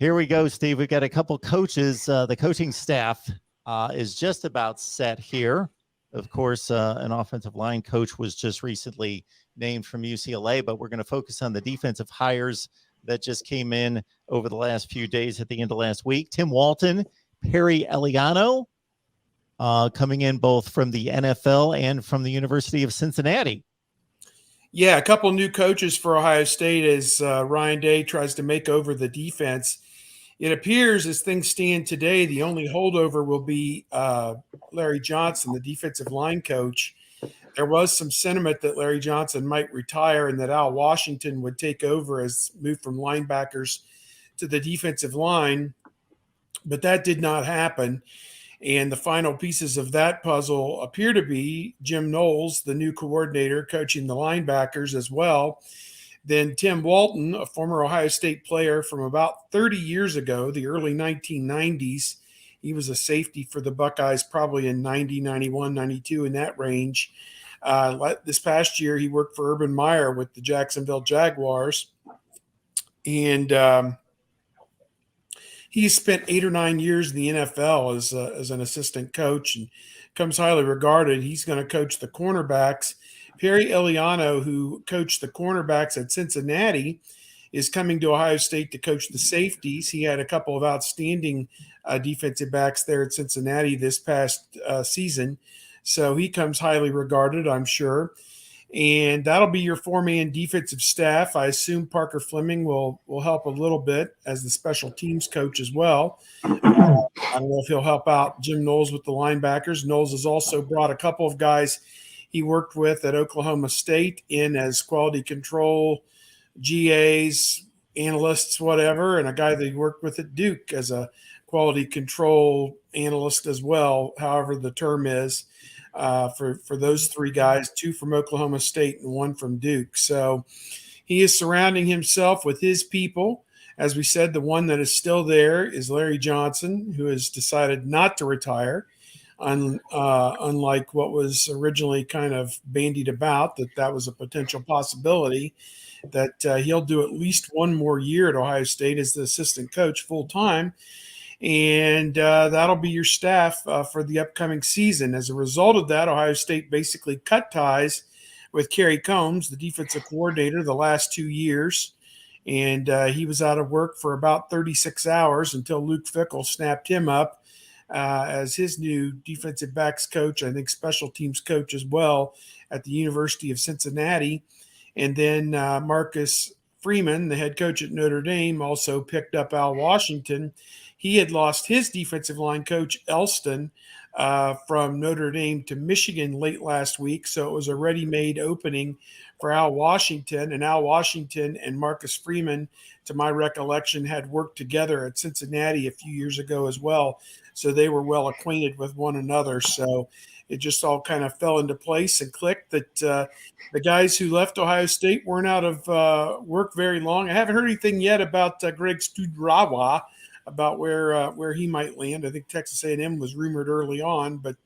Here we go, Steve. We've got a couple coaches. The coaching staff is just about set here. Of course, an offensive line coach was just recently named from UCLA, but we're going to focus on the defensive hires that just came in over the last few days at the end of last week. Tim Walton, Perry Eliano, coming in both from the NFL and from the University of Cincinnati. Yeah, a couple new coaches for Ohio State as Ryan Day tries to make over the defense. It appears, as things stand today, the only holdover will be Larry Johnson, the defensive line coach. There was some sentiment that Larry Johnson might retire and that Al Washington would take over as moved from linebackers to the defensive line, but that did not happen. And the final pieces of that puzzle appear to be Jim Knowles, the new coordinator, coaching the linebackers as well. Then Tim Walton, a former Ohio State player from about 30 years ago, the early 1990s. He was a safety for the Buckeyes probably in 90, 91, 92, in that range. This past year, he worked for Urban Meyer with the Jacksonville Jaguars. And he spent 8 or 9 years in the NFL as an assistant coach and comes highly regarded. He's going to coach the cornerbacks. Perry Eliano, who coached the cornerbacks at Cincinnati, is coming to Ohio State to coach the safeties. He had a couple of outstanding defensive backs there at Cincinnati this past season. So he comes highly regarded, I'm sure. And that'll be your four-man defensive staff. I assume Parker Fleming will help a little bit as the special teams coach as well. I don't know if he'll help out Jim Knowles with the linebackers. Knowles has also brought a couple of guys he worked with at Oklahoma State in as quality control, GAs, analysts, whatever, and a guy that he worked with at Duke as a quality control analyst as well, however the term is. For those three guys, 2 from Oklahoma State and 1 from Duke. So he is surrounding himself with his people. As we said, the one that is still there is Larry Johnson, who has decided not to retire, unlike what was originally kind of bandied about, that was a potential possibility, that he'll do at least one more year at Ohio State as the assistant coach full-time. And that'll be your staff for the upcoming season. As a result of that, Ohio State basically cut ties with Kerry Combs, the defensive coordinator, the last 2 years. And he was out of work for about 36 hours until Luke Fickell snapped him up as his new defensive backs coach, I think special teams coach as well, at the University of Cincinnati. And then Marcus Freeman, the head coach at Notre Dame, also picked up Al Washington. He had lost his defensive line coach, Elston, from Notre Dame to Michigan late last week. So it was a ready-made opening for Al Washington. And Al Washington and Marcus Freeman, to my recollection, had worked together at Cincinnati a few years ago as well. So they were well acquainted with one another. So it just all kind of fell into place and clicked that the guys who left Ohio State weren't out of work very long. I haven't heard anything yet about Greg Studrawa, about where he might land. I think Texas A&M was rumored early on, but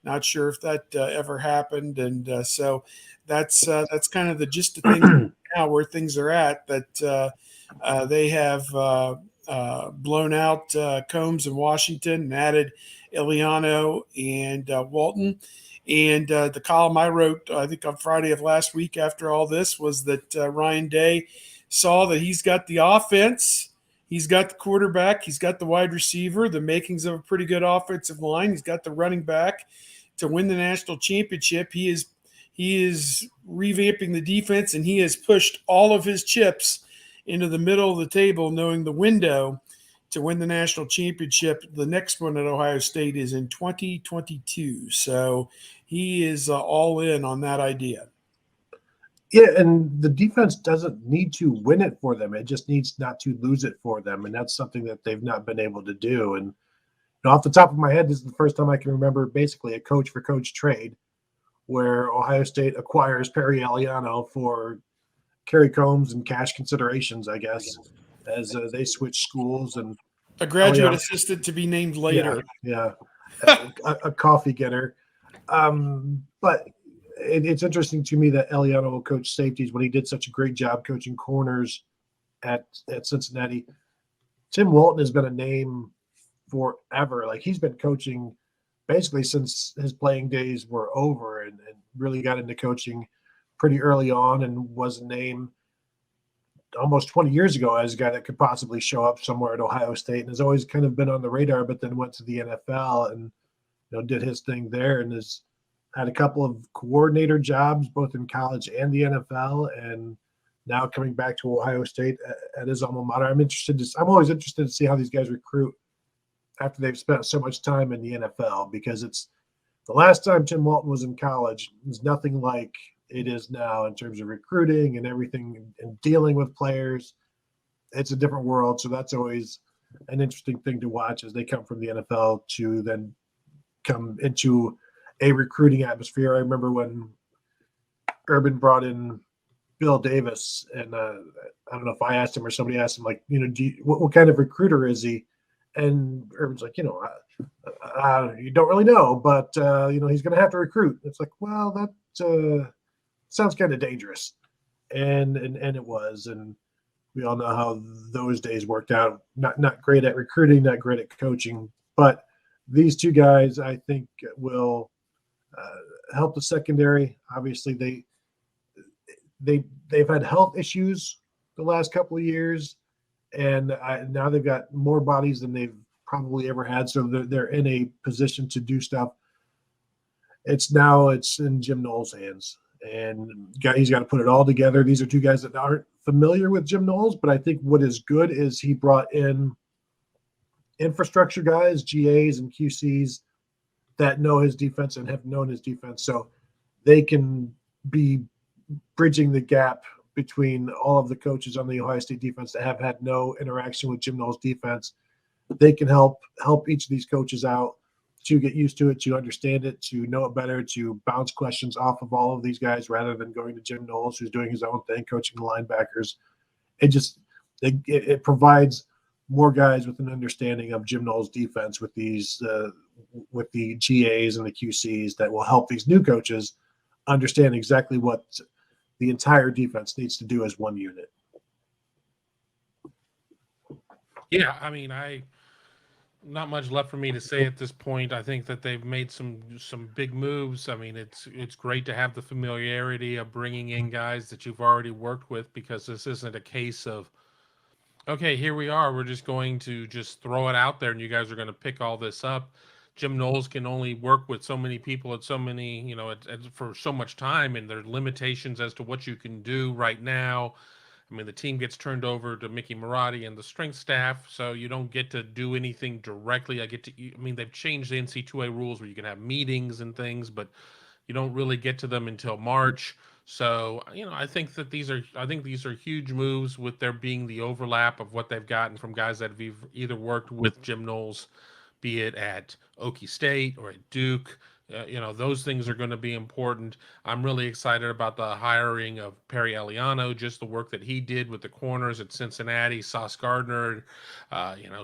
not sure if that ever happened. And so that's kind of the gist of things now, where things are at, that they have blown out Combs and Washington and added Eliano and Walton. And the column I wrote, I think on Friday of last week after all this, was that Ryan Day saw that he's got the offense, he's got the quarterback, he's got the wide receiver, the makings of a pretty good offensive line, he's got the running back to win the national championship. He is revamping the defense, and he has pushed all of his chips into the middle of the table, knowing the window to win the national championship. The next one at Ohio State is in 2022. So he is all in on that idea. Yeah, and the defense doesn't need to win it for them. It just needs not to lose it for them, and that's something that they've not been able to do. And off the top of my head, this is the first time I can remember basically a coach-for-coach trade where Ohio State acquires Perry Eliano for Kerry Combs and cash considerations, I guess, as they switch schools. And a graduate assistant to be named later. Yeah, a coffee getter. But it's interesting to me that Eliano will coach safeties when he did such a great job coaching corners at Cincinnati. Tim Walton has been a name forever. Like, he's been coaching basically since his playing days were over, and really got into coaching pretty early on, and was a name almost 20 years ago as a guy that could possibly show up somewhere at Ohio State, and has always kind of been on the radar, but then went to the NFL and did his thing there, and has had a couple of coordinator jobs both in college and the NFL, and now coming back to Ohio State at his alma mater. I'm always interested to see how these guys recruit after they've spent so much time in the NFL, because it's the last time Tim Walton was in college, it was nothing like it is now in terms of recruiting and everything and dealing with players. It's a different world. So that's always an interesting thing to watch as they come from the NFL to then come into a recruiting atmosphere. I remember when Urban brought in Bill Davis, and I don't know if I asked him or somebody asked him, like, what kind of recruiter is he? And Urban's like, you don't really know, but he's going to have to recruit. It's like, well, that sounds kind of dangerous, and it was, and we all know how those days worked out. Not great at recruiting, not great at coaching, but these two guys, I think, will help the secondary. Obviously, they've had health issues the last couple of years, and now they've got more bodies than they've probably ever had. So they're in a position to do stuff. It's in Jim Knowles' hands, and he's got to put it all together. These are two guys that aren't familiar with Jim Knowles, but I think what is good is he brought in infrastructure guys, GAs and QCs that know his defense and have known his defense, so they can be bridging the gap between all of the coaches on the Ohio State defense that have had no interaction with Jim Knowles' defense. They can help each of these coaches out to get used to it, to understand it, to know it better, to bounce questions off of all of these guys rather than going to Jim Knowles, who's doing his own thing, coaching the linebackers. It provides more guys with an understanding of Jim Knowles' defense with these with the GAs and the QCs that will help these new coaches understand exactly what the entire defense needs to do as one unit. Yeah, I mean, not much left for me to say at this point. I think that they've made some big moves. I mean, it's great to have the familiarity of bringing in guys that you've already worked with, because this isn't a case of, okay, here we are, we're just going to just throw it out there and you guys are going to pick all this up. Jim Knowles can only work with so many people at so many, for so much time, and there are limitations as to what you can do right now. I mean, the team gets turned over to Mickey Marotti and the strength staff, so you don't get to do anything directly. They've changed the NC2A rules where you can have meetings and things, but you don't really get to them until March. So, I think these are huge moves, with there being the overlap of what they've gotten from guys that have either worked with Jim Knowles, be it at Okie State or at Duke. Those things are going to be important. I'm really excited about the hiring of Perry Eliano, just the work that he did with the corners at Cincinnati. Sauce Gardner,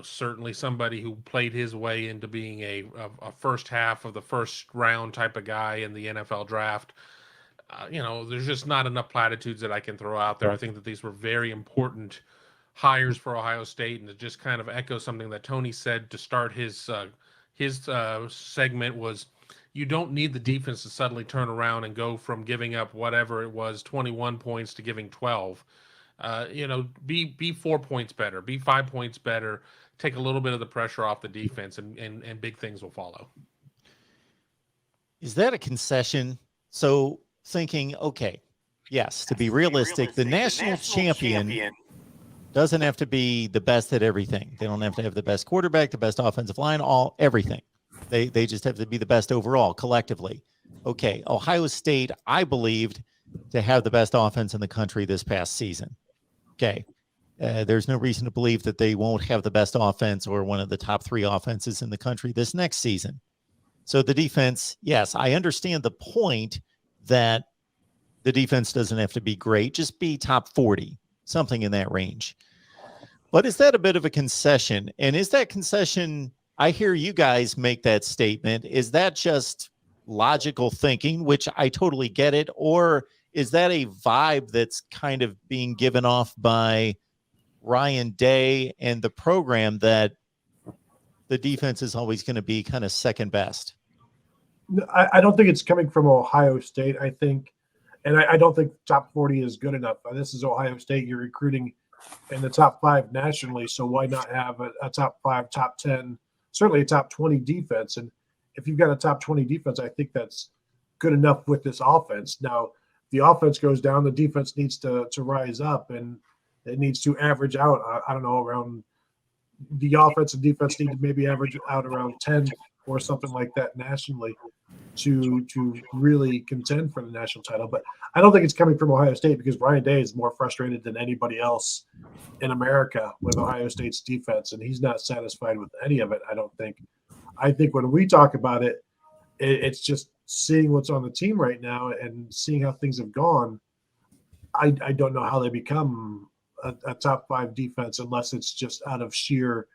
certainly somebody who played his way into being a first half of the first round type of guy in the NFL draft. There's just not enough platitudes that I can throw out there. I think that these were very important hires for Ohio State, and to just kind of echo something that Tony said to start his segment was, you don't need the defense to suddenly turn around and go from giving up whatever it was, 21 points, to giving 12. Be 4 points better, be 5 points better, take a little bit of the pressure off the defense, and big things will follow. Is that a concession? So thinking, okay, yes, to be realistic, the national champion doesn't have to be the best at everything. They don't have to have the best quarterback, the best offensive line, everything. They just have to be the best overall, collectively. Okay, Ohio State, I believed, to have the best offense in the country this past season. Okay, there's no reason to believe that they won't have the best offense or one of the top 3 offenses in the country this next season. So the defense, yes, I understand the point that the defense doesn't have to be great, just be top 40, something in that range. But is that a bit of a concession? And is that concession, I hear you guys make that statement, is that just logical thinking, which I totally get it, or is that a vibe that's kind of being given off by Ryan Day and the program that the defense is always going to be kind of second best? I don't think it's coming from Ohio State. I think, and I don't think top 40 is good enough. This is Ohio State. You're recruiting in the top 5 nationally, so why not have a top 5, top 10, certainly a top 20 defense? And if you've got a top 20 defense, I think that's good enough with this offense. Now, the offense goes down, the defense needs to rise up, and it needs to average out, I don't know, around the offense and defense need to maybe average out around 10 or something like that nationally to really contend for the national title. But I don't think it's coming from Ohio State, because Ryan Day is more frustrated than anybody else in America with Ohio State's defense, and he's not satisfied with any of it, I don't think. I think when we talk about it, it's just seeing what's on the team right now and seeing how things have gone. I don't know how they become a top 5 defense unless it's just out of sheer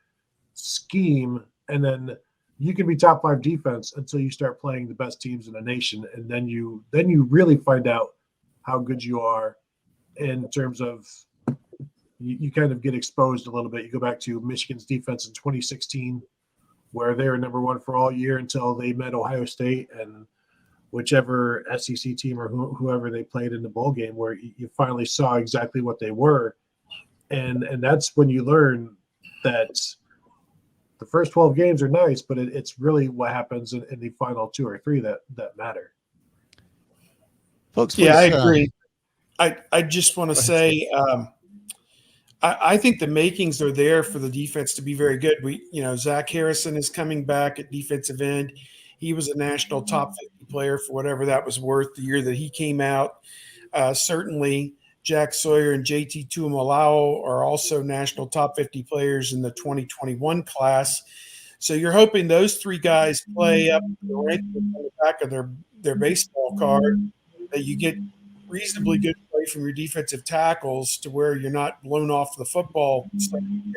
scheme. And then you can be top 5 defense until you start playing the best teams in the nation, and then you really find out how good you are in terms of you kind of get exposed a little bit. You go back to Michigan's defense in 2016, where they were number 1 for all year until they met Ohio State and whichever SEC team or whoever they played in the bowl game, where you finally saw exactly what they were. And that's when you learn that the first 12 games are nice, but it's really what happens in the final 2 or 3 that matter. Folks, yeah, please, I agree. I just want to say, I think the makings are there for the defense to be very good. Zach Harrison is coming back at defensive end. He was a national top 50 player for whatever that was worth the year that he came out. Certainly, Jack Sawyer and JT Tuimoloau are also national top 50 players in the 2021 class. So you're hoping those 3 guys play up the rankings on the back of their baseball card, that you get reasonably good play from your defensive tackles to where you're not blown off the football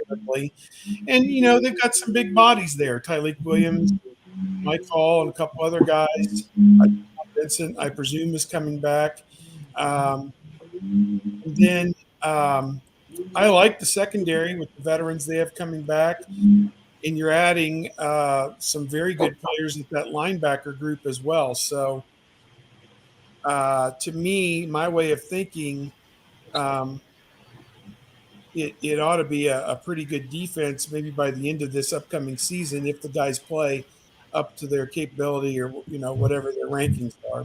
typically. And, they've got some big bodies there. Tyleik Williams, Mike Hall, and a couple other guys. Vincent, I presume, is coming back. Then I like the secondary with the veterans they have coming back. And you're adding some very good players at that linebacker group as well. So to me, my way of thinking, it ought to be a pretty good defense maybe by the end of this upcoming season if the guys play up to their capability or, whatever their rankings are.